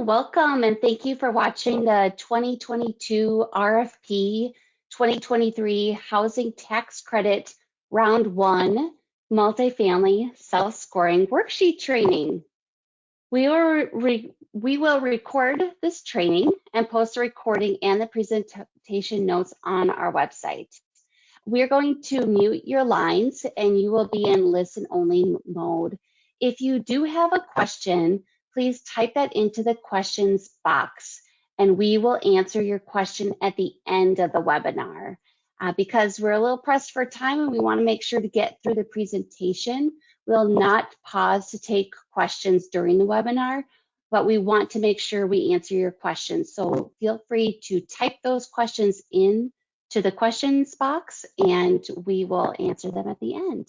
Welcome and thank you for watching the 2022 RFP 2023 Housing Tax Credit Round 1 Multifamily Self-Scoring Worksheet Training. We will record this training and post the recording and the presentation notes on our website. We're going to mute your lines and you will be in listen-only mode. If you do have a question, please type that into the questions box and we will answer your question at the end of the webinar. Because we're a little pressed for time and we want to make sure to get through the presentation, we'll not pause to take questions during the webinar, but we want to make sure we answer your questions. So feel free to type those questions in to the questions box and we will answer them at the end.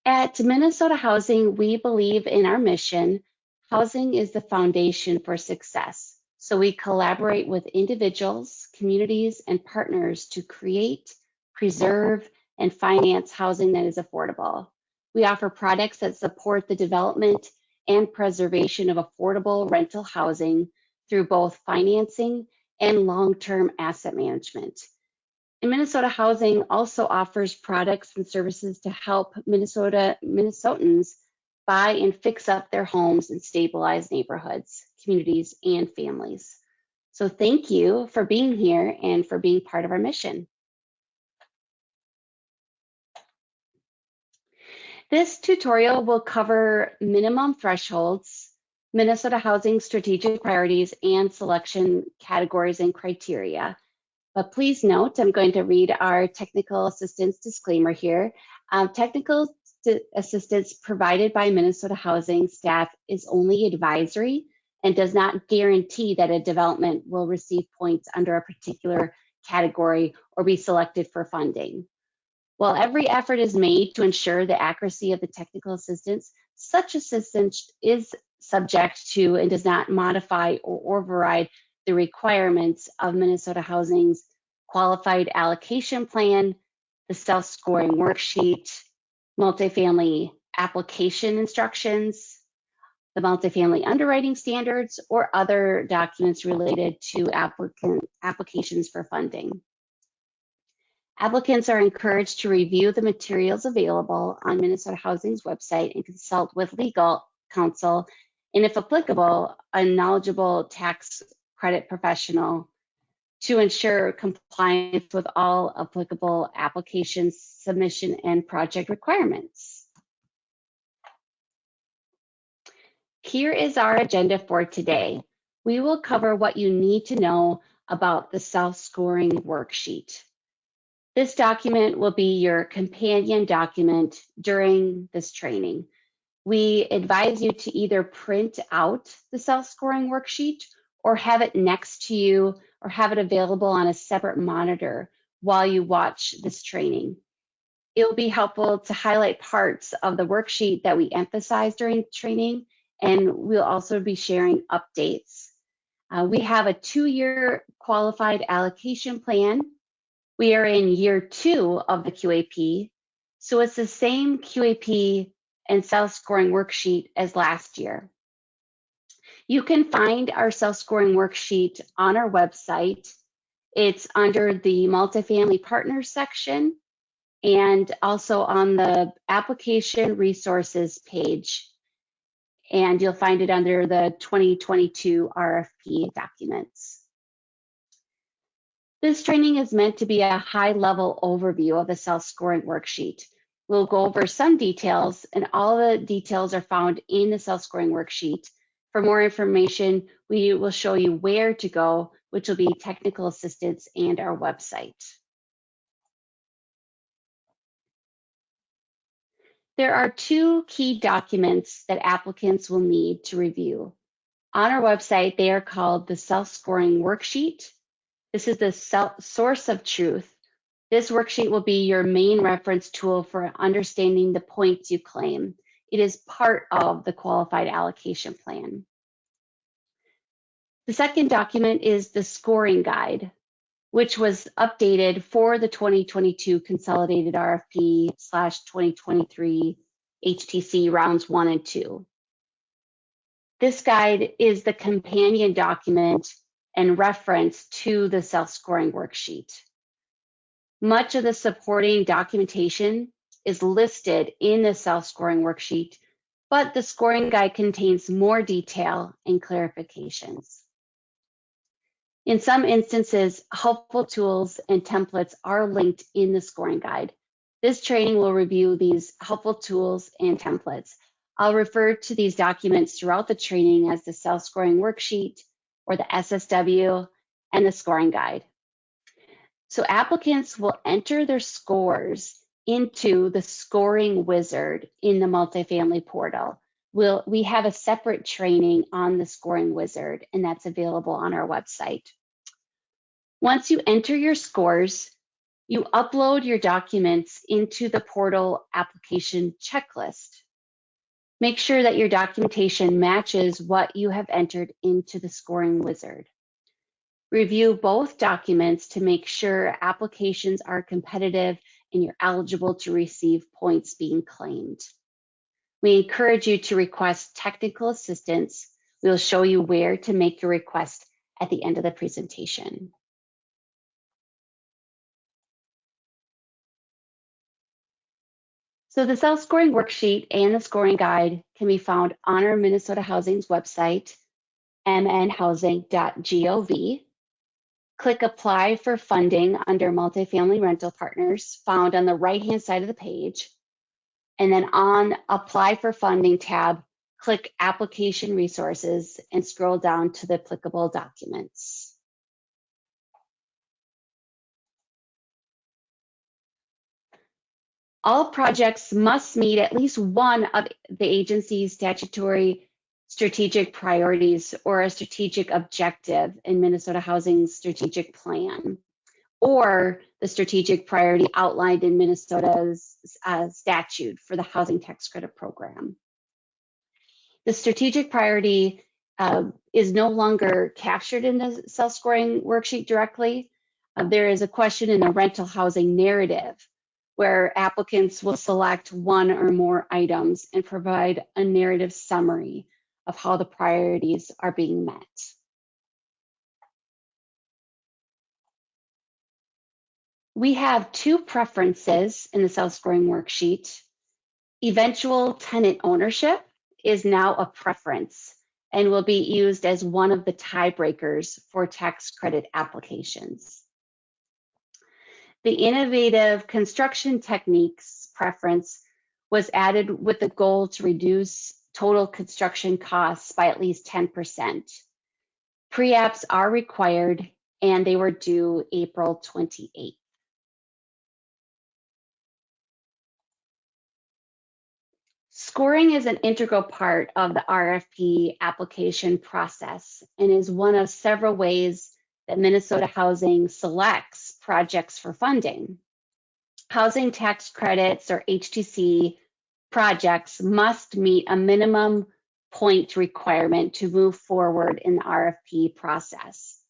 At Minnesota Housing, we believe in our mission. Housing is the foundation for success. So we collaborate with individuals, communities, and partners to create, preserve, and finance housing that is affordable. We offer products that support the development and preservation of affordable rental housing through both financing and long-term asset management. And Minnesota Housing also offers products and services to help Minnesotans buy and fix up their homes and stabilize neighborhoods, communities, and families. So thank you for being here and for being part of our mission. This tutorial will cover minimum thresholds, Minnesota Housing strategic priorities, and selection categories and criteria. But please note, I'm going to read our technical assistance disclaimer here. Technical assistance provided by Minnesota Housing staff is only advisory and does not guarantee that a development will receive points under a particular category or be selected for funding. While every effort is made to ensure the accuracy of the technical assistance, such assistance is subject to and does not modify or override the requirements of Minnesota Housing's Qualified Allocation Plan, the Self-Scoring Worksheet, Multifamily Application Instructions, the Multifamily Underwriting Standards, or other documents related to applications for funding. Applicants are encouraged to review the materials available on Minnesota Housing's website and consult with legal counsel, and if applicable, a knowledgeable tax credit professional to ensure compliance with all applicable applications, submission, and project requirements. Here is our agenda for today. We will cover what you need to know about the self-scoring worksheet. This document will be your companion document during this training. We advise you to either print out the self-scoring worksheet or have it next to you or have it available on a separate monitor while you watch this training. It will be helpful to highlight parts of the worksheet that we emphasize during training, and we'll also be sharing updates. We have a 2-year qualified allocation plan. We are in year 2 of the QAP, so it's the same QAP and self-scoring worksheet as last year. You can find our self-scoring worksheet on our website. It's under the Multifamily Partners section and also on the Application Resources page. And you'll find it under the 2022 RFP documents. This training is meant to be a high-level overview of the self-scoring worksheet. We'll go over some details, and all the details are found in the self-scoring worksheet. For more information, we will show you where to go, which will be technical assistance and our website. There are 2 key documents that applicants will need to review. On our website, they are called the Self-Scoring Worksheet. This is the source of truth. This worksheet will be your main reference tool for understanding the points you claim. It is part of the Qualified Allocation Plan. The second document is the Scoring Guide, which was updated for the 2022 Consolidated RFP/2023 HTC rounds 1 and 2. This guide is the companion document and reference to the self-scoring worksheet. Much of the supporting documentation is listed in the self-scoring worksheet, but the scoring guide contains more detail and clarifications. In some instances, helpful tools and templates are linked in the scoring guide. This training will review these helpful tools and templates. I'll refer to these documents throughout the training as the self-scoring worksheet or the SSW and the scoring guide. So applicants will enter their scores into the scoring wizard in the multifamily portal. We have a separate training on the scoring wizard, and that's available on our website. Once you enter your scores, you upload your documents into the portal application checklist. Make sure that your documentation matches what you have entered into the scoring wizard. Review both documents to make sure applications are competitive and you're eligible to receive points being claimed. We encourage you to request technical assistance. We'll show you where to make your request at the end of the presentation. So the self-scoring worksheet and the scoring guide can be found on our Minnesota Housing's website, mnhousing.gov. Click Apply for Funding under Multifamily Rental Partners, found on the right-hand side of the page. And then on Apply for Funding tab, click Application Resources and scroll down to the applicable documents. All projects must meet at least one of the agency's statutory strategic priorities or a strategic objective in Minnesota Housing's strategic plan, or the strategic priority outlined in Minnesota's statute for the Housing Tax Credit Program. The strategic priority is no longer captured in the self-scoring worksheet directly. There is a question in the rental housing narrative where applicants will select one or more items and provide a narrative summary of how the priorities are being met. We have two preferences in the self-scoring worksheet. Eventual tenant ownership is now a preference and will be used as one of the tiebreakers for tax credit applications. The innovative construction techniques preference was added with the goal to reduce total construction costs by at least 10%. Pre-apps are required and they were due April 28th. Scoring is an integral part of the RFP application process and is one of several ways that Minnesota Housing selects projects for funding. Housing tax credits, or HTC, projects must meet a minimum point requirement to move forward in the RFP process.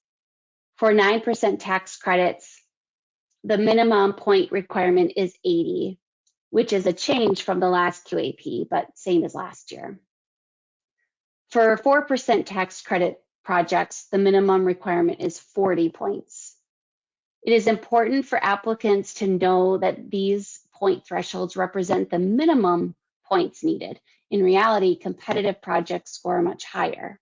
For 9% tax credits, the minimum point requirement is 80, which is a change from the last QAP, but same as last year. For 4% tax credit projects, the minimum requirement is 40 points. It is important for applicants to know that these point thresholds represent the minimum points needed. In reality, competitive projects score much higher.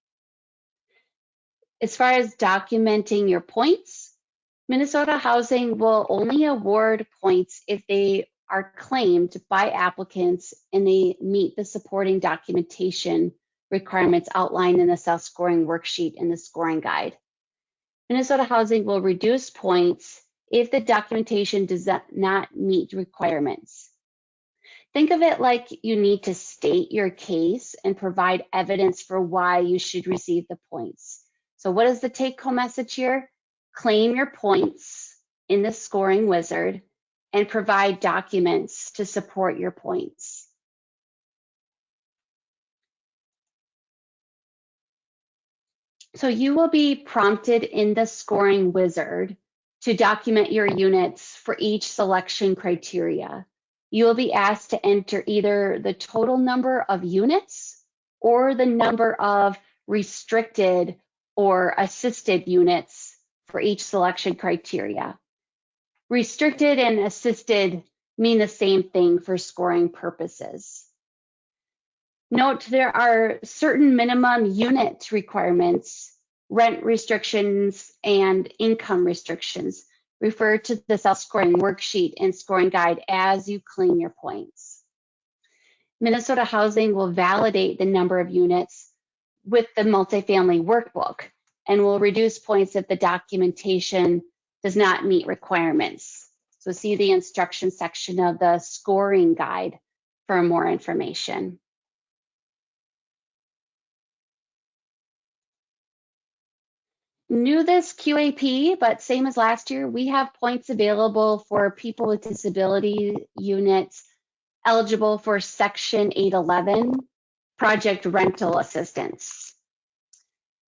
As far as documenting your points, Minnesota Housing will only award points if they are claimed by applicants and they meet the supporting documentation requirements outlined in the self-scoring worksheet and the scoring guide. Minnesota Housing will reduce points if the documentation does not meet requirements. Think of it like you need to state your case and provide evidence for why you should receive the points. So what is the take-home message here? Claim your points in the scoring wizard and provide documents to support your points. So you will be prompted in the scoring wizard to document your units for each selection criteria. You will be asked to enter either the total number of units or the number of restricted or assisted units for each selection criteria. Restricted and assisted mean the same thing for scoring purposes. Note there are certain minimum unit requirements, rent restrictions, and income restrictions. Refer to the self-scoring worksheet and scoring guide as you claim your points. Minnesota Housing will validate the number of units with the multifamily workbook and will reduce points if the documentation does not meet requirements. So see the instruction section of the scoring guide for more information. New this QAP, but same as last year, we have points available for people with disability units eligible for Section 811 project rental assistance.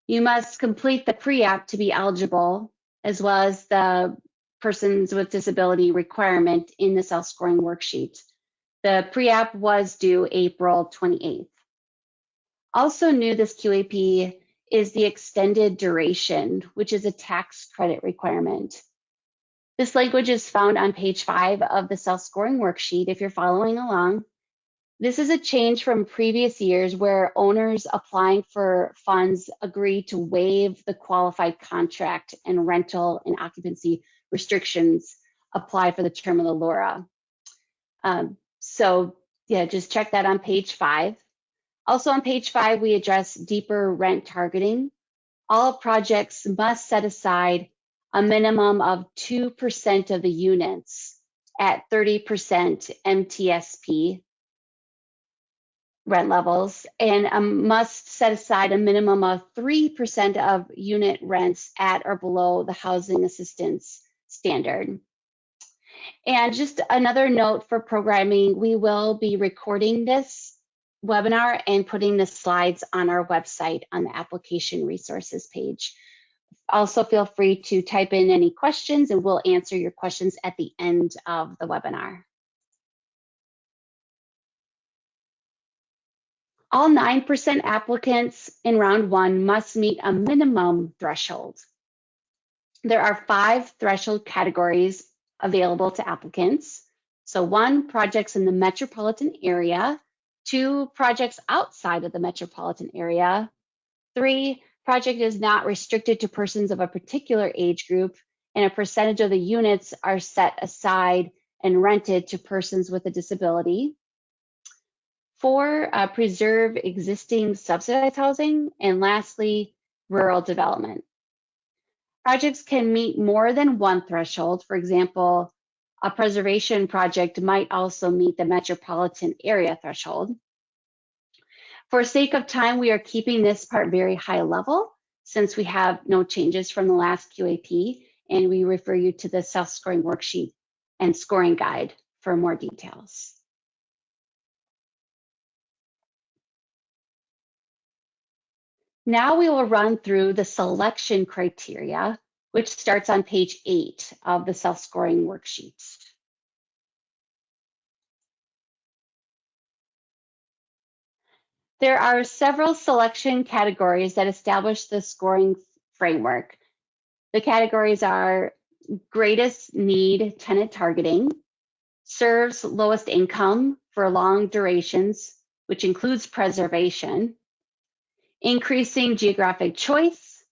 You must complete the pre-app to be eligible, as well as the persons with disability requirement in the self-scoring worksheet. The pre-app was due April 28th. Also new this QAP is the extended duration, which is a tax credit requirement. This language is found on page 5 of the self-scoring worksheet if you're following along. This is a change from previous years where owners applying for funds agree to waive the qualified contract and rental and occupancy restrictions apply for the term of the LURA. So yeah, just check that on page 5. Also on page 5, we address deeper rent targeting. All projects must set aside a minimum of 2% of the units at 30% MTSP rent levels and must set aside a minimum of 3% of unit rents at or below the housing assistance standard. And just another note for programming, we will be recording this webinar and putting the slides on our website on the application resources page. Also feel free to type in any questions and we'll answer your questions at the end of the webinar. All 9% applicants in round 1 must meet a minimum threshold. There are 5 threshold categories available to applicants. So 1, projects in the metropolitan area. 2, projects outside of the metropolitan area. 3, project is not restricted to persons of a particular age group, and a percentage of the units are set aside and rented to persons with a disability. 4, preserve existing subsidized housing. And lastly, rural development. Projects can meet more than one threshold. For example, a preservation project might also meet the metropolitan area threshold. For sake of time, we are keeping this part very high level since we have no changes from the last QAP, and we refer you to the self-scoring worksheet and scoring guide for more details. Now we will run through the selection criteria, which starts on page 8 of the self-scoring worksheet. There are several selection categories that establish the scoring framework. The categories are greatest need tenant targeting, serves lowest income for long durations, which includes preservation, increasing geographic choice,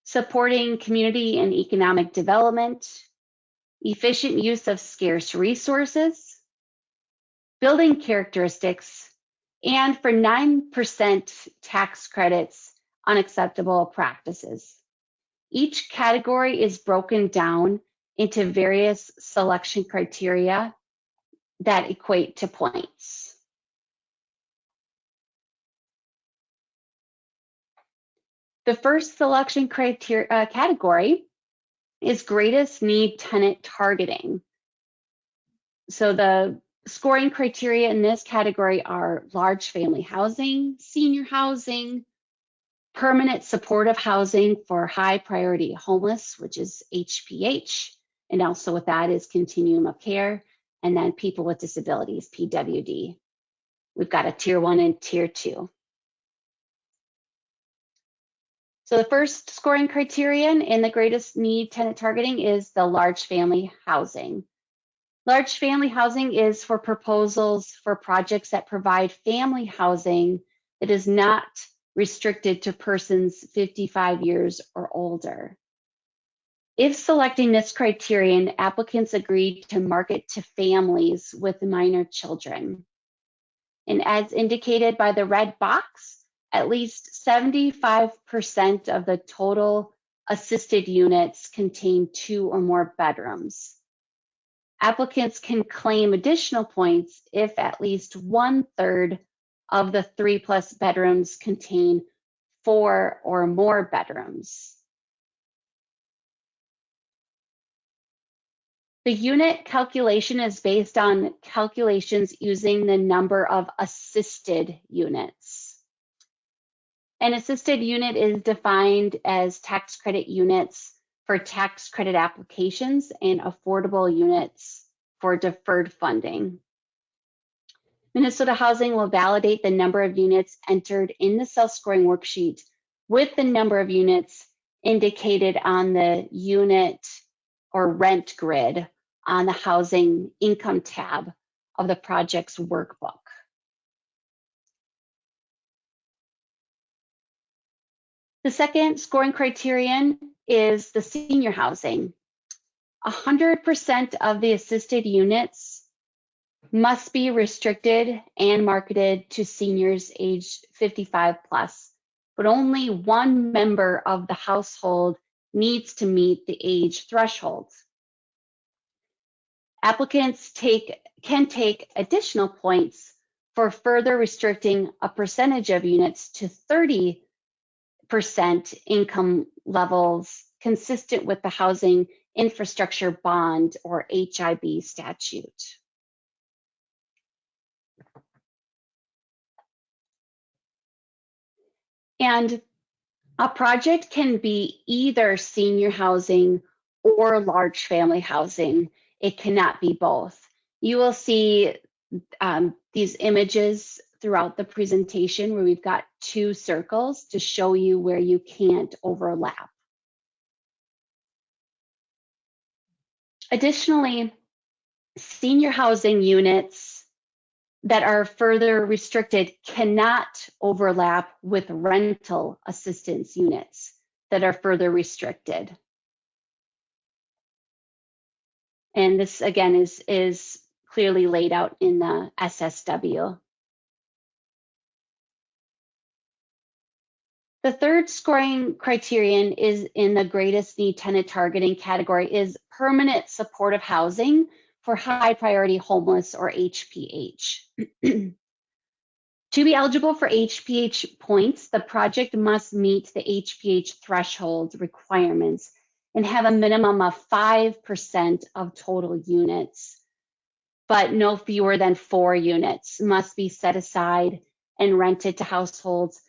supporting community and economic development, efficient use of scarce resources, building characteristics, and for 9% tax credits, unacceptable practices. Each category is broken down into various selection criteria that equate to points. The first selection criteria category is greatest need tenant targeting. So the scoring criteria in this category are large family housing, senior housing, permanent supportive housing for high priority homeless, which is HPH, and also with that is continuum of care, and then people with disabilities, PWD. We've got a tier 1 and tier 2. So the first scoring criterion in the greatest need tenant targeting is the large family housing. Large family housing is for proposals for projects that provide family housing that is not restricted to persons 55 years or older. If selecting this criterion, applicants agreed to market to families with minor children. And as indicated by the red box, at least 75% of the total assisted units contain 2 or more bedrooms. Applicants can claim additional points if at least 1/3 of the 3+ bedrooms contain 4 or more bedrooms. The unit calculation is based on calculations using the number of assisted units. An assisted unit is defined as tax credit units for tax credit applications and affordable units for deferred funding. Minnesota Housing will validate the number of units entered in the self-scoring worksheet with the number of units indicated on the unit or rent grid on the housing income tab of the project's workbook. The second scoring criterion is the senior housing. 100% of the assisted units must be restricted and marketed to seniors aged 55+, but only one member of the household needs to meet the age threshold. Applicants can take additional points for further restricting a percentage of units to 30% income levels consistent with the Housing Infrastructure Bond or HIB statute. And a project can be either senior housing or large family housing. It cannot be both. You will see these images throughout the presentation where we've got 2 circles to show you where you can't overlap. Additionally, senior housing units that are further restricted cannot overlap with rental assistance units that are further restricted. And this, again, is clearly laid out in the SSW. The third scoring criterion is in the greatest need tenant targeting category is permanent supportive housing for high priority homeless or HPH. To be eligible for HPH points, the project must meet the HPH threshold requirements and have a minimum of 5% of total units, but no fewer than 4 units must be set aside and rented to households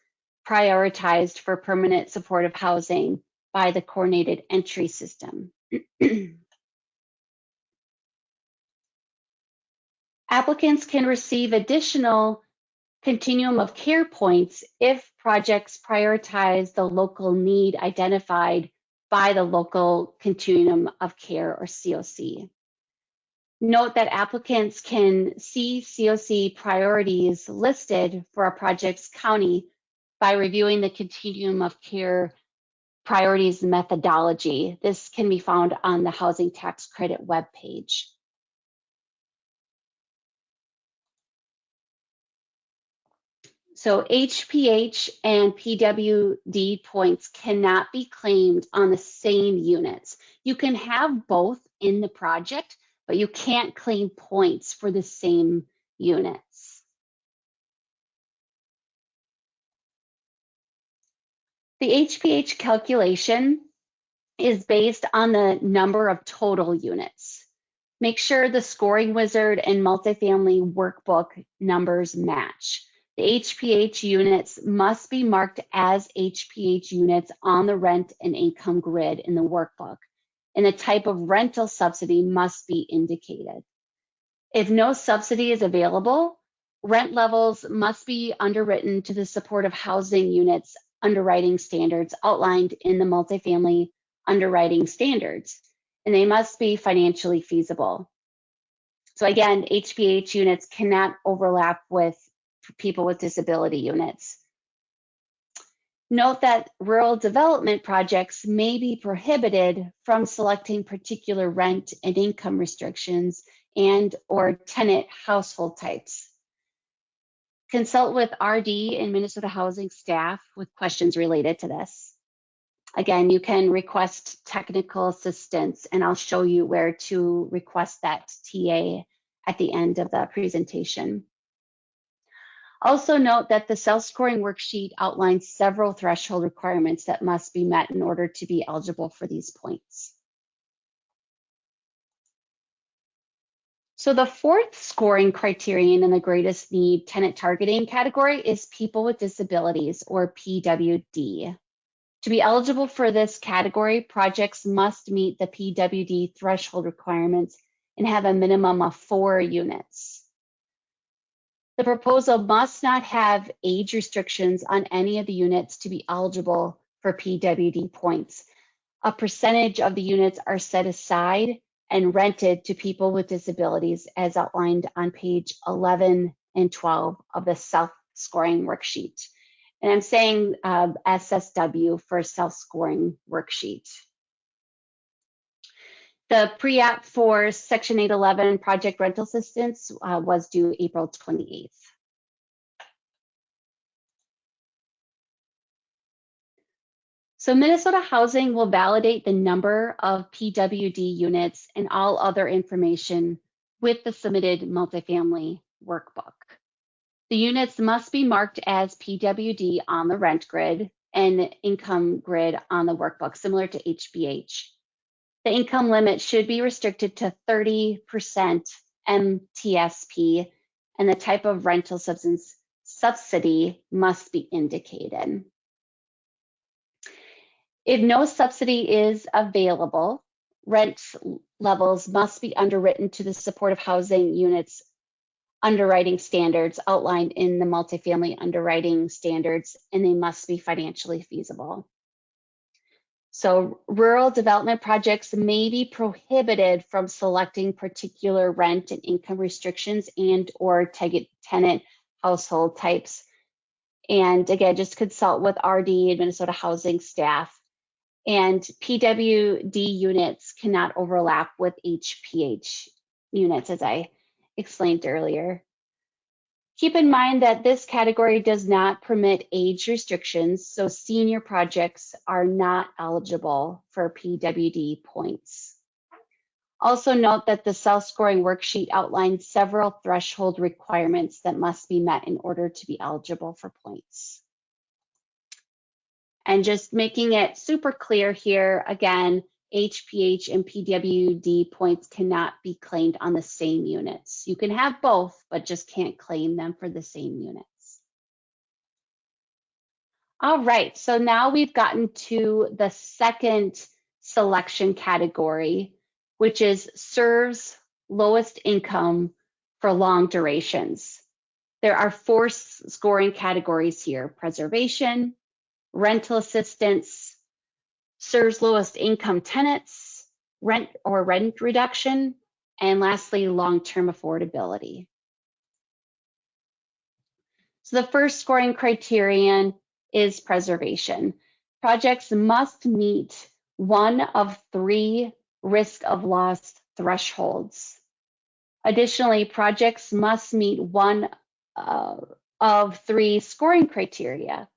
prioritized for permanent supportive housing by the coordinated entry system. Applicants can receive additional continuum of care points if projects prioritize the local need identified by the local continuum of care or COC. Note that applicants can see COC priorities listed for a project's county by reviewing the continuum of care priorities methodology. This can be found on the Housing Tax Credit webpage. So HPH and PWD points cannot be claimed on the same units. You can have both in the project, but you can't claim points for the same units. The HPH calculation is based on the number of total units. Make sure the scoring wizard and multifamily workbook numbers match. The HPH units must be marked as HPH units on the rent and income grid in the workbook, and the type of rental subsidy must be indicated. If no subsidy is available, rent levels must be underwritten to the supportive housing units underwriting standards outlined in the multifamily underwriting standards, and they must be financially feasible. So again, HPH units cannot overlap with people with disability units. Note that rural development projects may be prohibited from selecting particular rent and income restrictions and or tenant household types. Consult with RD and Minnesota Housing staff with questions related to this. Again, you can request technical assistance, and I'll show you where to request that TA at the end of the presentation. Also note that the self-scoring worksheet outlines several threshold requirements that must be met in order to be eligible for these points. So the fourth scoring criterion in the greatest need tenant targeting category is people with disabilities, or PWD. To be eligible for this category, projects must meet the PWD threshold requirements and have a minimum of 4 units. The proposal must not have age restrictions on any of the units to be eligible for PWD points. A percentage of the units are set aside and rented to people with disabilities as outlined on page 11 and 12 of the self-scoring worksheet. And I'm saying SSW for self-scoring worksheet. The pre-app for Section 811 project rental assistance was due April 28th. So Minnesota Housing will validate the number of PWD units and all other information with the submitted multifamily workbook. The units must be marked as PWD on the rent grid and income grid on the workbook, similar to HBH. The income limit should be restricted to 30% MTSP, and the type of rental subsidy must be indicated. If no subsidy is available, rent levels must be underwritten to the supportive housing units underwriting standards outlined in the multifamily underwriting standards, and they must be financially feasible. So rural development projects may be prohibited from selecting particular rent and income restrictions and or tenant household types. And again, just consult with RD and Minnesota Housing staff. And PWD units cannot overlap with HPH units, as I explained earlier. Keep in mind that this category does not permit age restrictions, so senior projects are not eligible for PWD points. Also note that the self-scoring worksheet outlines several threshold requirements that must be met in order to be eligible for points. And just making it super clear here, again, HPH and PWD points cannot be claimed on the same units. You can have both, but just can't claim them for the same units. All right, so now we've gotten to the second selection category, which is serves lowest income for long durations. There are 4 scoring categories here: preservation, rental assistance, serves lowest income tenants, rent reduction, and lastly, long-term affordability. So the first scoring criterion is preservation. Projects must meet one of 3 risk of loss thresholds. Additionally, projects must meet one of 3 scoring criteria.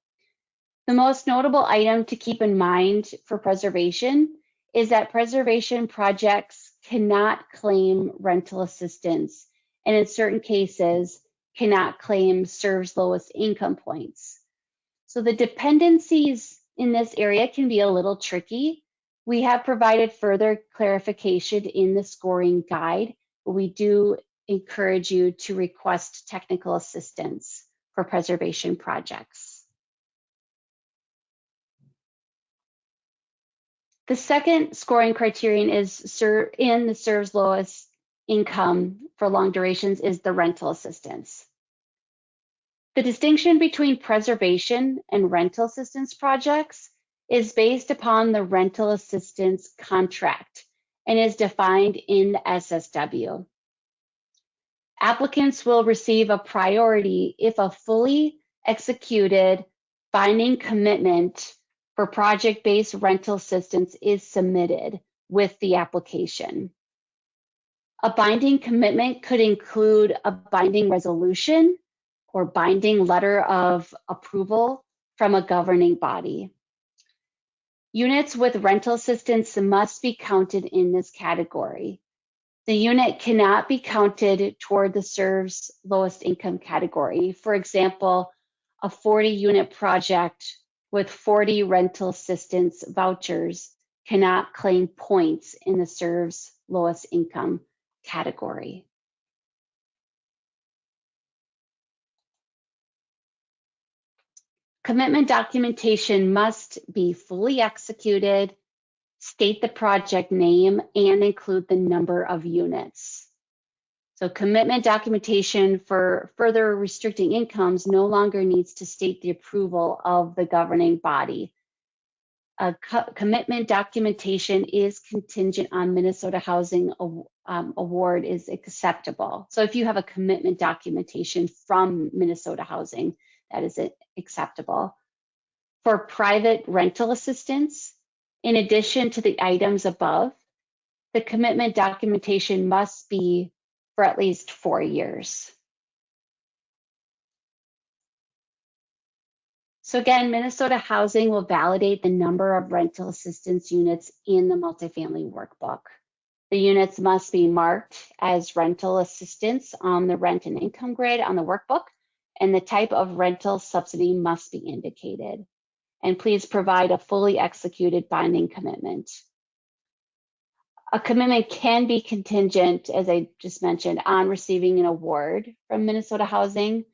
The most notable item to keep in mind for preservation is that preservation projects cannot claim rental assistance, and in certain cases cannot claim serves lowest income points. So the dependencies in this area can be a little tricky. We have provided further clarification in the scoring guide, but we do encourage you to request technical assistance for preservation projects. The second scoring criterion is in the serves lowest income for long durations is the rental assistance. The distinction between preservation and rental assistance projects is based upon the rental assistance contract and is defined in the SSW. Applicants will receive a priority if a fully executed binding commitment for project-based rental assistance is submitted with the application. A binding commitment could include a binding resolution or binding letter of approval from a governing body. Units with rental assistance must be counted in this category. The unit cannot be counted toward the SERV's lowest income category. For example, a 40-unit project with 40 rental assistance vouchers cannot claim points in the SERV's lowest income category. Commitment documentation must be fully executed, state the project name, and include the number of units. So commitment documentation for further restricting incomes no longer needs to state the approval of the governing body. Commitment documentation is contingent on Minnesota Housing Award is acceptable. So if you have a commitment documentation from Minnesota Housing, that is acceptable. For private rental assistance, in addition to the items above, the commitment documentation must be for at least 4 years. So again, Minnesota Housing will validate the number of rental assistance units in the multifamily workbook. The units must be marked as rental assistance on the rent and income grid on the workbook, and the type of rental subsidy must be indicated. And please provide a fully executed binding commitment. A commitment can be contingent, as I just mentioned, on receiving an award from Minnesota Housing.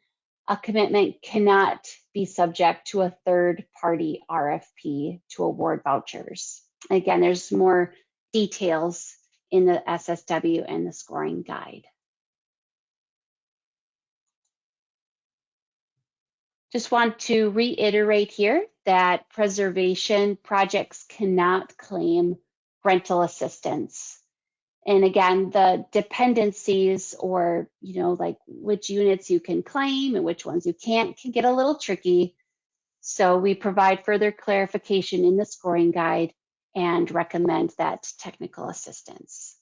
A commitment cannot be subject to a third-party RFP to award vouchers. Again, there's more details in the SSW and the scoring guide. Just want to reiterate here that preservation projects cannot claim rental assistance. And again, the dependencies or, like which units you can claim and which ones you can't can get a little tricky. So we provide further clarification in the scoring guide and recommend that technical assistance.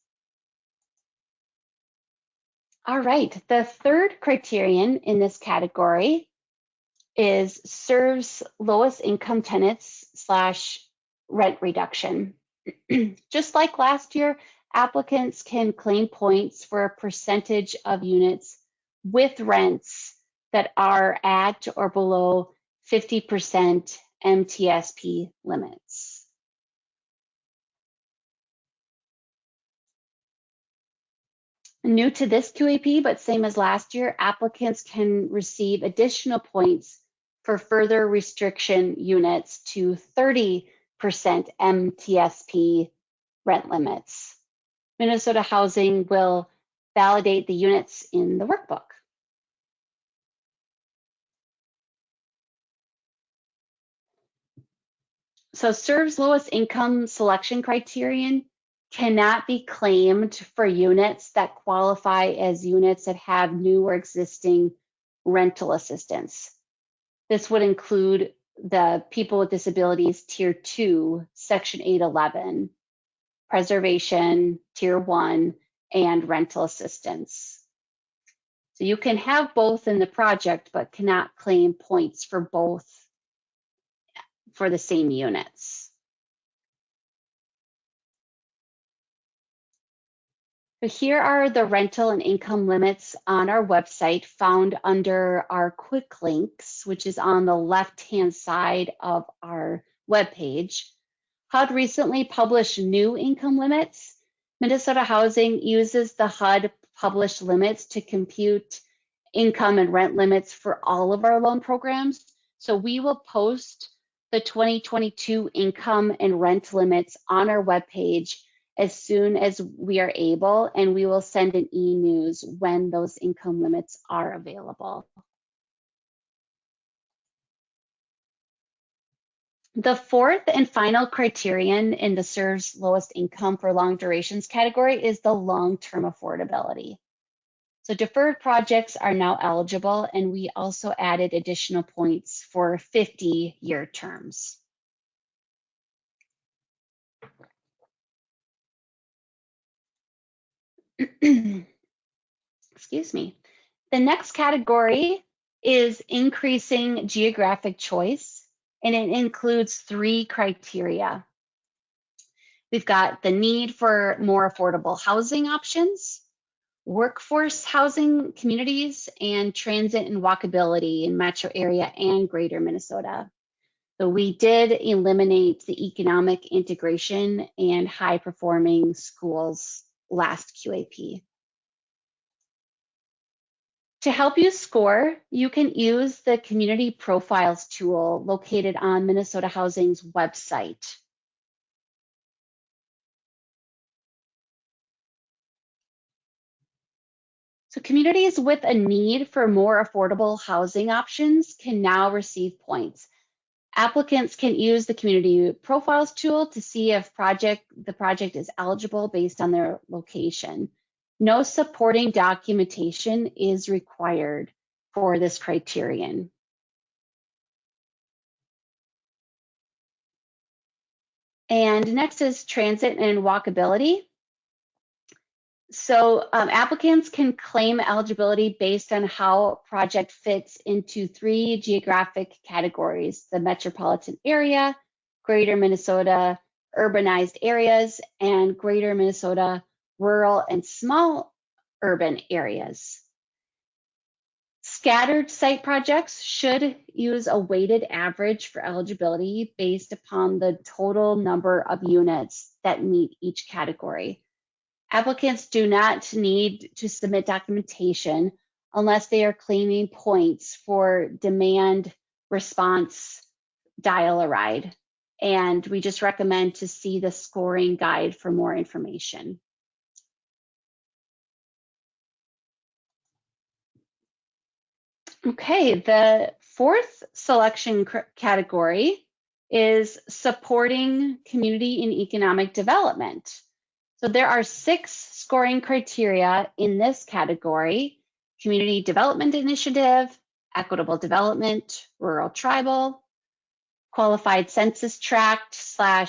All right, the third criterion in this category is serves lowest income tenants / rent reduction. Just like last year, applicants can claim points for a percentage of units with rents that are at or below 50% MTSP limits. New to this QAP, but same as last year, applicants can receive additional points for further restriction units to 30% MTSP rent limits. Minnesota Housing will validate the units in the workbook. So SERV's lowest income selection criterion cannot be claimed for units that qualify as units that have new or existing rental assistance. This would include the people with disabilities tier 2, section 811, preservation, tier 1, and rental assistance. So you can have both in the project, but cannot claim points for both for the same units. So here are the rental and income limits on our website found under our quick links, which is on the left-hand side of our webpage. HUD recently published new income limits. Minnesota Housing uses the HUD published limits to compute income and rent limits for all of our loan programs. So we will post the 2022 income and rent limits on our webpage as soon as we are able, and we will send an e-news when those income limits are available. The fourth and final criterion in the serves lowest income for long durations category is the long-term affordability. So deferred projects are now eligible, and we also added additional points for 50-year terms. Excuse me. The next category is increasing geographic choice, and it includes 3 criteria. We've got the need for more affordable housing options, workforce housing communities, and transit and walkability in metro area and greater Minnesota. So we did eliminate the economic integration and high performing schools last QAP. To help you score, you can use the Community Profiles tool located on Minnesota Housing's website. So communities with a need for more affordable housing options can now receive points. Applicants can use the Community Profiles tool to see if the project is eligible based on their location. No supporting documentation is required for this criterion. And next is transit and walkability. So applicants can claim eligibility based on how a project fits into 3 geographic categories: the metropolitan area, greater Minnesota urbanized areas, and greater Minnesota rural and small urban areas. Scattered site projects should use a weighted average for eligibility based upon the total number of units that meet each category. Applicants do not need to submit documentation unless they are claiming points for demand response dial-a-ride. And we just recommend to see the scoring guide for more information. Okay, the fourth selection category is supporting community and economic development. So there are 6 scoring criteria in this category: community development initiative, equitable development, rural tribal, qualified census tract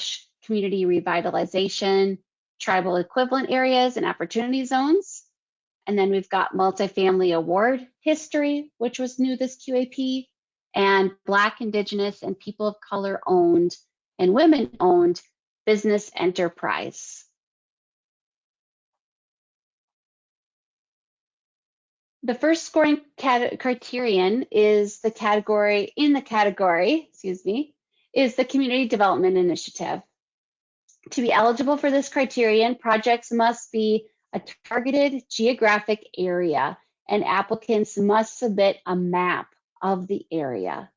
/ community revitalization, tribal equivalent areas and opportunity zones. And then we've got multifamily award history, which was new this QAP, and Black, Indigenous, and people of color owned and women owned business enterprise. The first scoring criterion is the category, is the Community Development Initiative. To be eligible for this criterion, projects must be a targeted geographic area, and applicants must submit a map of the area.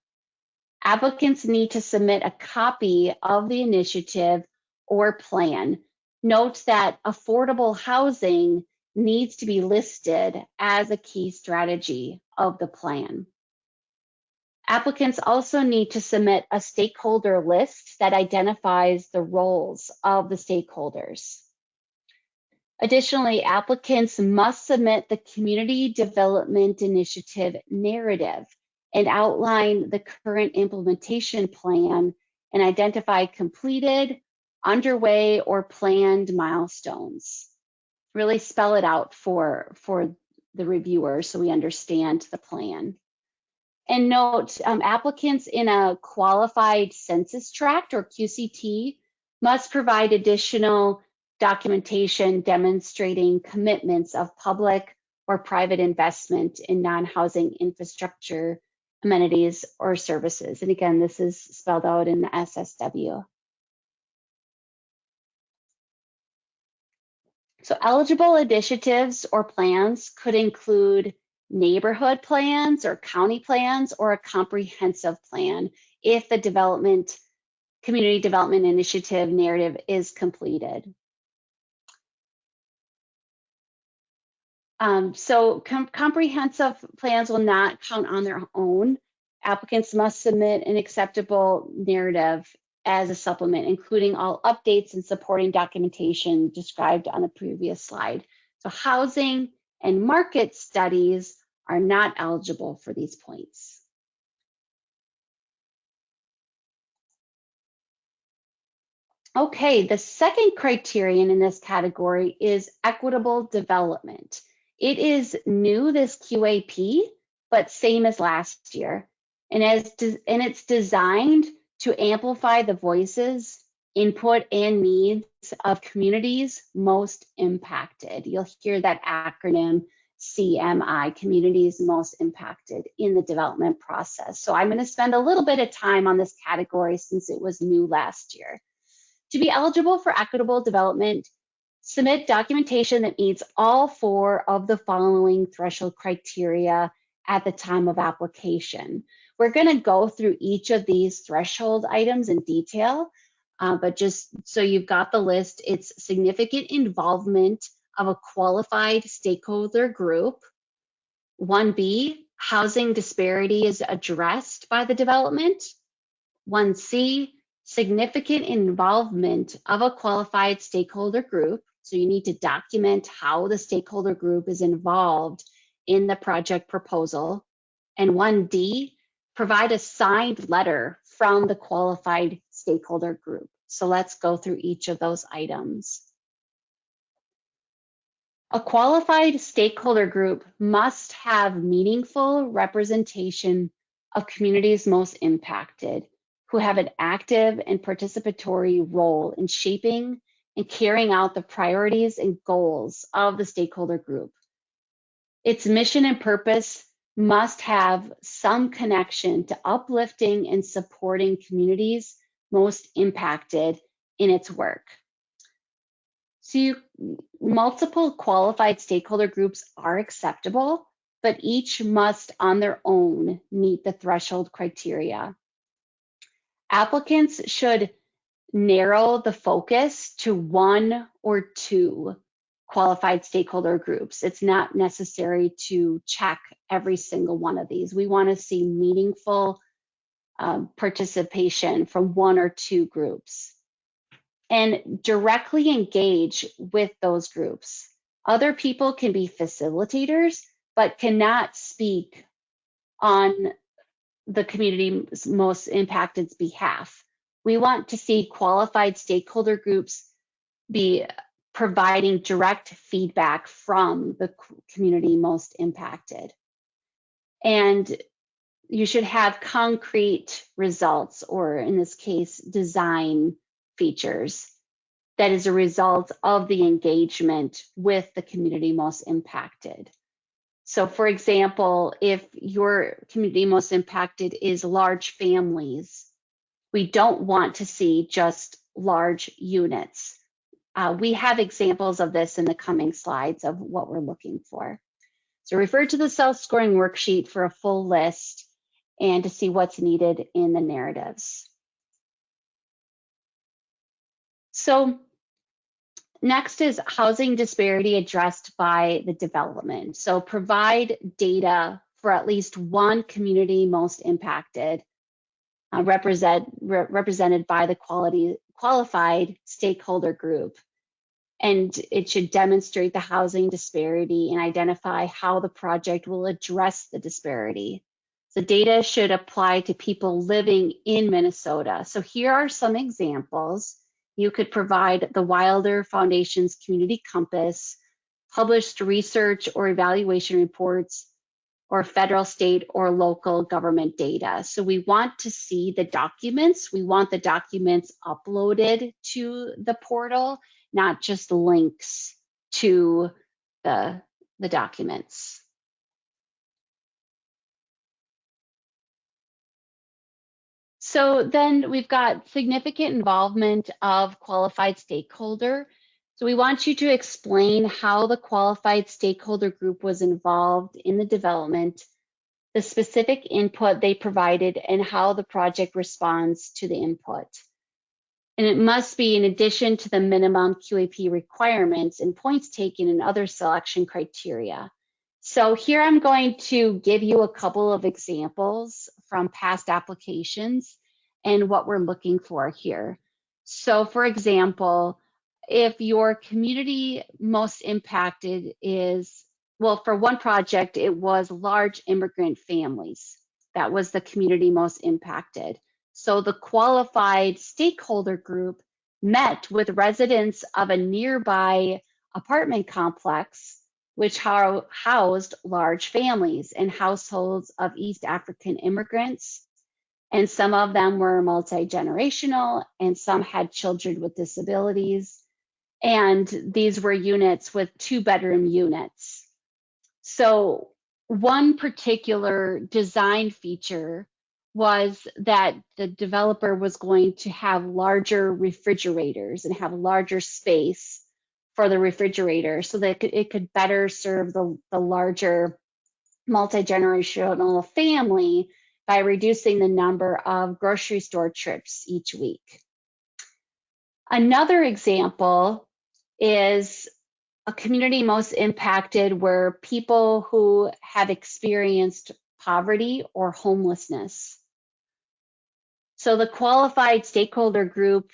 Applicants need to submit a copy of the initiative or plan. Note that affordable housing needs to be listed as a key strategy of the plan. Applicants also need to submit a stakeholder list that identifies the roles of the stakeholders. Additionally, applicants must submit the Community Development Initiative narrative and outline the current implementation plan and identify completed, underway, or planned milestones. Really spell it out for the reviewer so we understand the plan. And note, applicants in a qualified census tract or QCT must provide additional documentation demonstrating commitments of public or private investment in non-housing infrastructure, amenities, or services. And again, this is spelled out in the SSW. So eligible initiatives or plans could include neighborhood plans or county plans or a comprehensive plan if the community development initiative narrative is completed. Comprehensive plans will not count on their own. Applicants must submit an acceptable narrative as a supplement, including all updates and supporting documentation described on the previous slide. So housing and market studies are not eligible for these points. Okay, the second criterion in this category is equitable development. It is new, this QAP, but same as last year. And it's designed to amplify the voices, input, and needs of communities most impacted. You'll hear that acronym CMI, communities most impacted in the development process. So I'm going to spend a little bit of time on this category since it was new last year. To be eligible for equitable development, submit documentation that meets all 4 of the following threshold criteria at the time of application. We're going to go through each of these threshold items in detail, but just so you've got the list, it's significant involvement of a qualified stakeholder group. 1B, housing disparity is addressed by the development. 1C, significant involvement of a qualified stakeholder group. So you need to document how the stakeholder group is involved in the project proposal. And 1D, provide a signed letter from the qualified stakeholder group. So let's go through each of those items. A qualified stakeholder group must have meaningful representation of communities most impacted, who have an active and participatory role in shaping and carrying out the priorities and goals of the stakeholder group. Its mission and purpose must have some connection to uplifting and supporting communities most impacted in its work. So multiple qualified stakeholder groups are acceptable, but each must on their own meet the threshold criteria. Applicants should narrow the focus to 1 or 2 qualified stakeholder groups. It's not necessary to check every single one of these. We want to see meaningful participation from 1 or 2 groups. And directly engage with those groups. Other people can be facilitators, but cannot speak on the community's most impacted's behalf. We want to see qualified stakeholder groups be providing direct feedback from the community most impacted. And you should have concrete results, or in this case, design features that is a result of the engagement with the community most impacted. So for example, if your community most impacted is large families, we don't want to see just large units. We have examples of this in the coming slides of what we're looking for. So refer to the self-scoring worksheet for a full list and to see what's needed in the narratives. So next is housing disparity addressed by the development. So provide data for at least one community most impacted, represented by the qualified stakeholder group. And it should demonstrate the housing disparity and identify how the project will address the disparity. The data should apply to people living in Minnesota. So here are some examples. You could provide the Wilder Foundation's Community Compass, published research or evaluation reports, or federal, state, or local government data. So we want to see the documents. We want the documents uploaded to the portal, not just links to the documents. So then we've got significant involvement of qualified stakeholder. So we want you to explain how the qualified stakeholder group was involved in the development, the specific input they provided, and how the project responds to the input. and it must be in addition to the minimum QAP requirements and points taken and other selection criteria. So here I'm going to give you a couple of examples from past applications and what we're looking for here. So for example, if your community most impacted is, well, for one project, it was large immigrant families. That was the community most impacted. So the qualified stakeholder group met with residents of a nearby apartment complex which housed large families and households of East African immigrants. And some of them were multi-generational, and some had children with disabilities. And these were units with 2-bedroom units. So one particular design feature was that the developer was going to have larger refrigerators and have larger space for the refrigerator so that it could better serve the larger multi-generational family by reducing the number of grocery store trips each week. Another example is a community most impacted were people who have experienced poverty or homelessness. So the qualified stakeholder group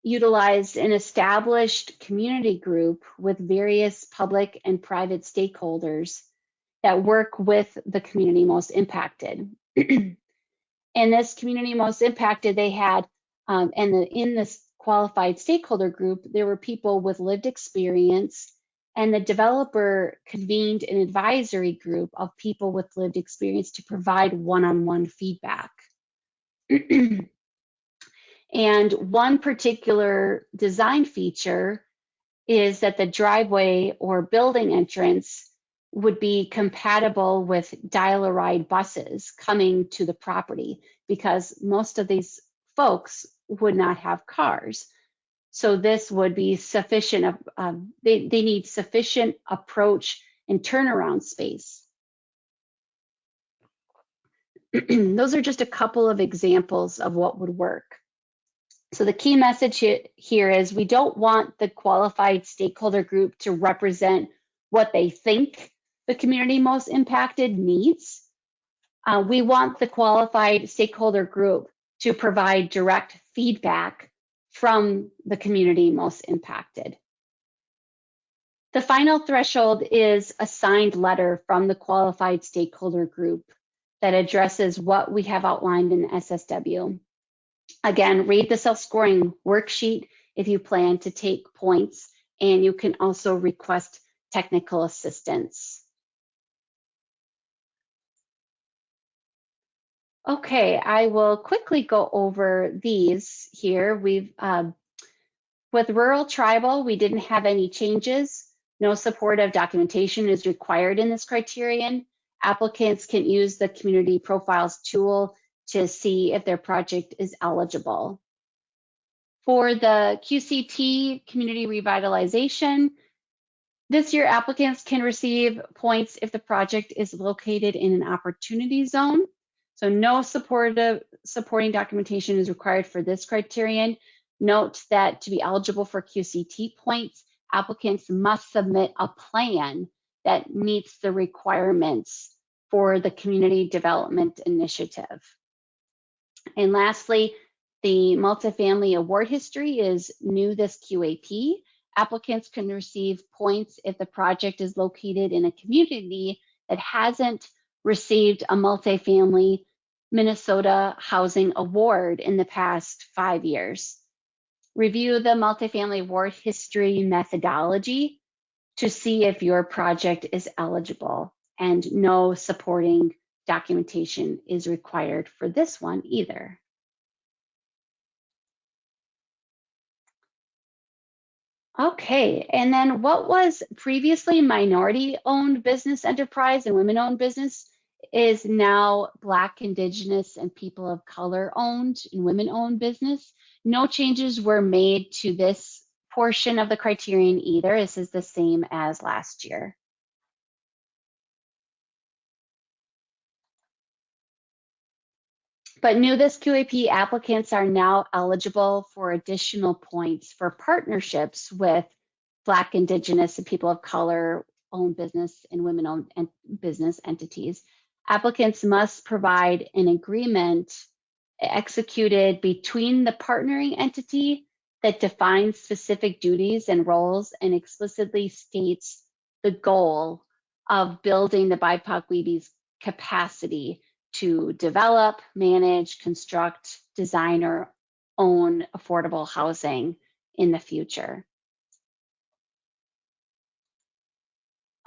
utilized an established community group with various public and private stakeholders that work with the community most impacted. In this community most impacted, they had, in this qualified stakeholder group, there were people with lived experience, and the developer convened an advisory group of people with lived experience to provide one-on-one feedback. And one particular design feature is that the driveway or building entrance would be compatible with dial-a-ride buses coming to the property, because most of these folks would not have cars. So this would be sufficient, they need sufficient approach and turnaround space. Those are just a couple of examples of what would work. So the key message here is we don't want the qualified stakeholder group to represent what they think the community most impacted needs. We want the qualified stakeholder group to provide direct feedback from the community most impacted. The final threshold is a signed letter from the qualified stakeholder group that addresses what we have outlined in the SSW. Again, read the self-scoring worksheet if you plan to take points, and you can also request technical assistance. Okay, I will quickly go over these here. With rural tribal, we didn't have any changes. No supportive documentation is required in this criterion. Applicants can use the community profiles tool to see if their project is eligible. For the QCT community revitalization, this year applicants can receive points if the project is located in an opportunity zone. So no supporting documentation is required for this criterion. Note that to be eligible for QCT points, applicants must submit a plan that meets the requirements for the Community Development Initiative. And lastly, the multifamily award history is new this QAP. Applicants can receive points if the project is located in a community that hasn't received a multifamily Minnesota Housing Award in the past 5 years. Review the multifamily award history methodology to see if your project is eligible, and no supporting documentation is required for this one either. Okay, and then what was previously minority-owned business enterprise and women-owned business is now Black, Indigenous, and people of color owned and women-owned business. No changes were made to this portion of the criterion either. This is the same as last year. But new this QAP applicants are now eligible for additional points for partnerships with Black, Indigenous, and people of color owned business and women-owned business entities. Applicants must provide an agreement executed between the partnering entity that defines specific duties and roles and explicitly states the goal of building the BIPOC WEB's capacity to develop, manage, construct, design, or own affordable housing in the future.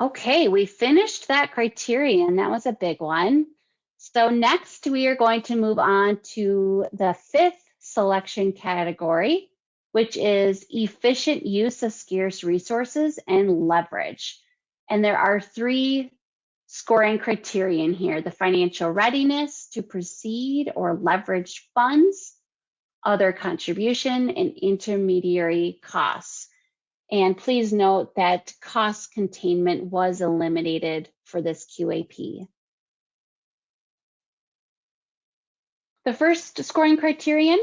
Okay, we finished that criterion. That was a big one. So next we are going to move on to the fifth selection category, which is efficient use of scarce resources and leverage. And there are three scoring criterion here: the financial readiness to proceed or leverage funds, other contribution, and intermediary costs. And please note that cost containment was eliminated for this QAP. The first scoring criterion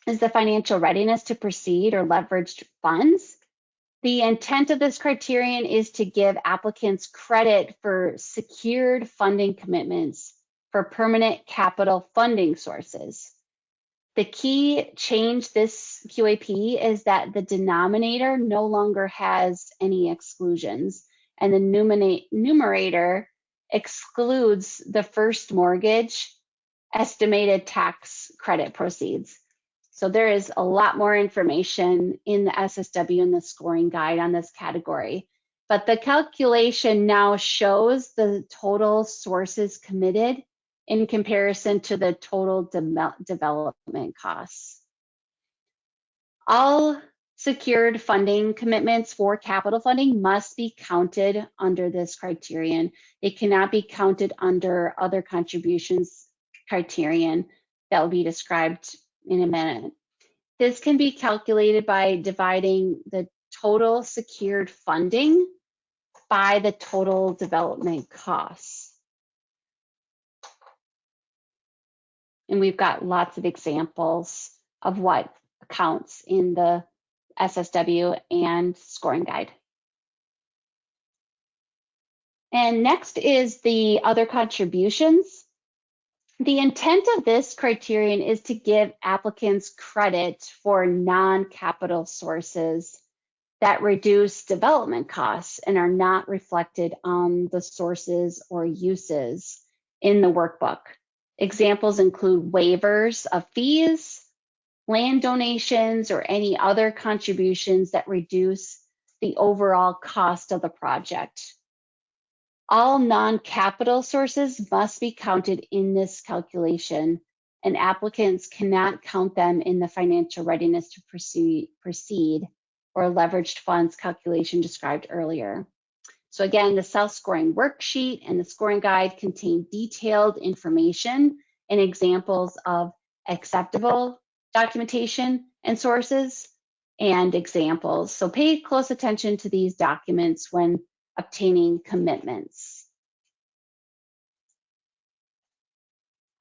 is the financial readiness to proceed or leveraged funds. The intent of this criterion is to give applicants credit for secured funding commitments for permanent capital funding sources. The key change this QAP is that the denominator no longer has any exclusions, and the numerator excludes the first mortgage estimated tax credit proceeds. So there is a lot more information in the SSW and the scoring guide on this category. But the calculation now shows the total sources committed in comparison to the total development costs. All secured funding commitments for capital funding must be counted under this criterion. It cannot be counted under other contributions criterion that will be described in a minute. This can be calculated by dividing the total secured funding by the total development costs. And we've got lots of examples of what counts in the SSW and scoring guide. And next is the other contributions. The intent of this criterion is to give applicants credit for non-capital sources that reduce development costs and are not reflected on the sources or uses in the workbook. Examples include waivers of fees, land donations, or any other contributions that reduce the overall cost of the project. All non-capital sources must be counted in this calculation, and applicants cannot count them in the financial readiness to proceed or leveraged funds calculation described earlier. So again, the self-scoring worksheet and the scoring guide contain detailed information and examples of acceptable documentation and sources and examples. So pay close attention to these documents when obtaining commitments.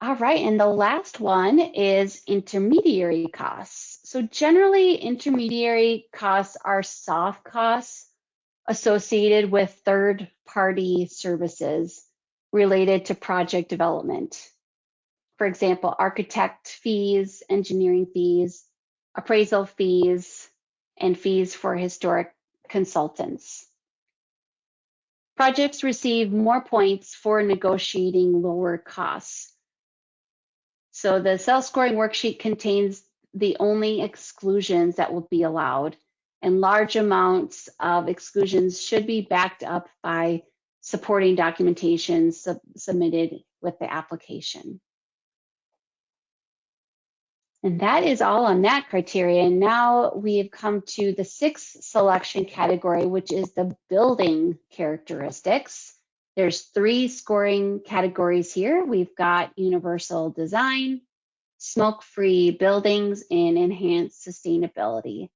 All right, and the last one is intermediary costs. So generally, intermediary costs are soft costs associated with third-party services related to project development. For example, architect fees, engineering fees, appraisal fees, and fees for historic consultants. Projects receive more points for negotiating lower costs. So the self-scoring worksheet contains the only exclusions that will be allowed, and large amounts of exclusions should be backed up by supporting documentation submitted with the application. And that is all on that criterion. Now we have come to the sixth selection category, which is the building characteristics. There's three scoring categories here. We've got universal design, smoke-free buildings, and enhanced sustainability.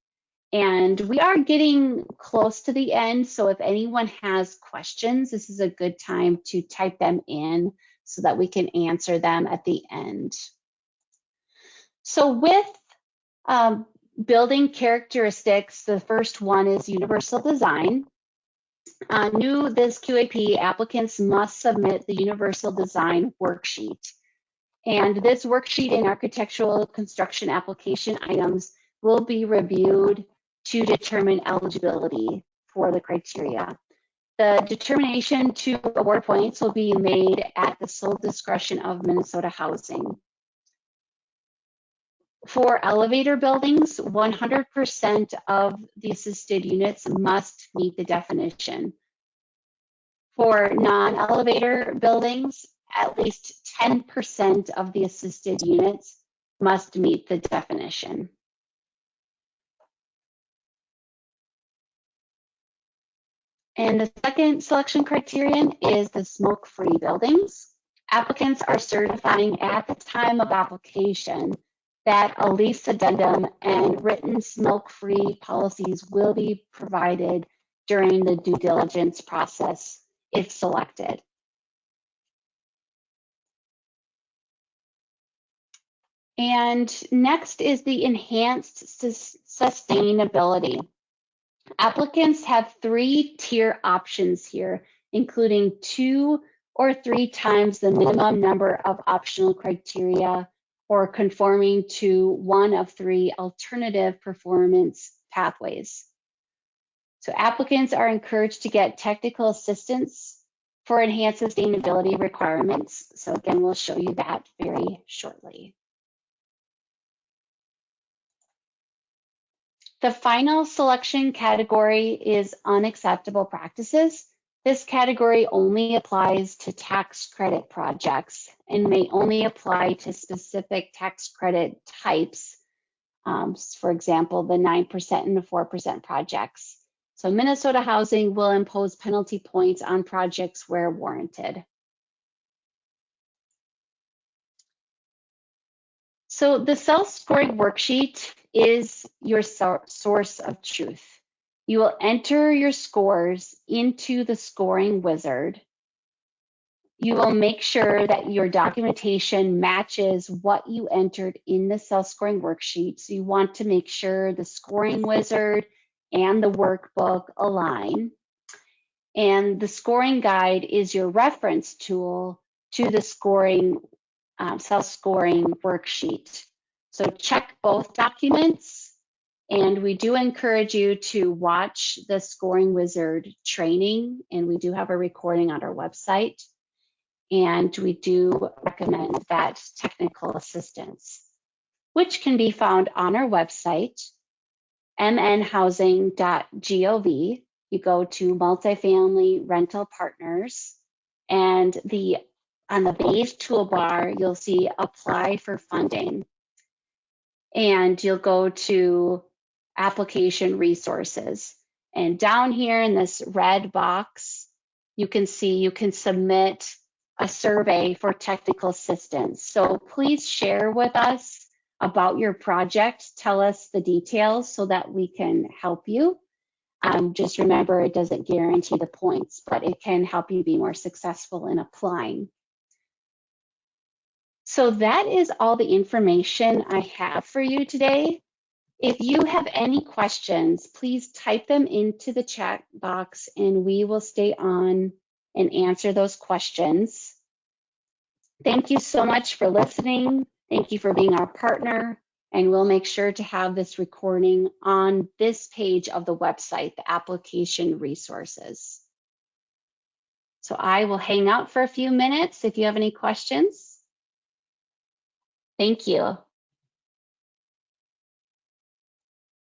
And we are getting close to the end, so if anyone has questions, this is a good time to type them in so that we can answer them at the end. So with building characteristics, the first one is universal design. New this QAP, applicants must submit the universal design worksheet. And this worksheet and architectural construction application items will be reviewed to determine eligibility for the criteria. The determination to award points will be made at the sole discretion of Minnesota Housing. For elevator buildings, 100% of the assisted units must meet the definition. For non-elevator buildings, at least 10% of the assisted units must meet the definition. And the second selection criterion is the smoke-free buildings. Applicants are certifying at the time of application that a lease addendum and written smoke-free policies will be provided during the due diligence process if selected. And next is the enhanced sustainability. Applicants have 3 tier options here, including 2 or 3 times the minimum number of optional criteria or conforming to 1 of 3 alternative performance pathways. So applicants are encouraged to get technical assistance for enhanced sustainability requirements. So again, we'll show you that very shortly. The final selection category is unacceptable practices. This category only applies to tax credit projects and may only apply to specific tax credit types. For example, the 9% and the 4% projects. So Minnesota Housing will impose penalty points on projects where warranted. So the self-scoring worksheet is your source of truth. You will enter your scores into the scoring wizard. You will make sure that your documentation matches what you entered in the self-scoring worksheet. So you want to make sure the scoring wizard and the workbook align. And the scoring guide is your reference tool to the scoring self-scoring worksheet. So check both documents, and we do encourage you to watch the Scoring Wizard training, and we do have a recording on our website, and we do recommend that technical assistance, which can be found on our website, mnhousing.gov. You go to multifamily rental partners, and on the beige toolbar, you'll see apply for funding. And you'll go to application resources. And down here in this red box, you can see you can submit a survey for technical assistance. So please share with us about your project. Tell us the details so that we can help you. Just remember, it doesn't guarantee the points, but it can help you be more successful in applying. So that is all the information I have for you today. If you have any questions, please type them into the chat box and we will stay on and answer those questions. Thank you so much for listening. Thank you for being our partner, and we'll make sure to have this recording on this page of the website, the application resources. So I will hang out for a few minutes if you have any questions. Thank you.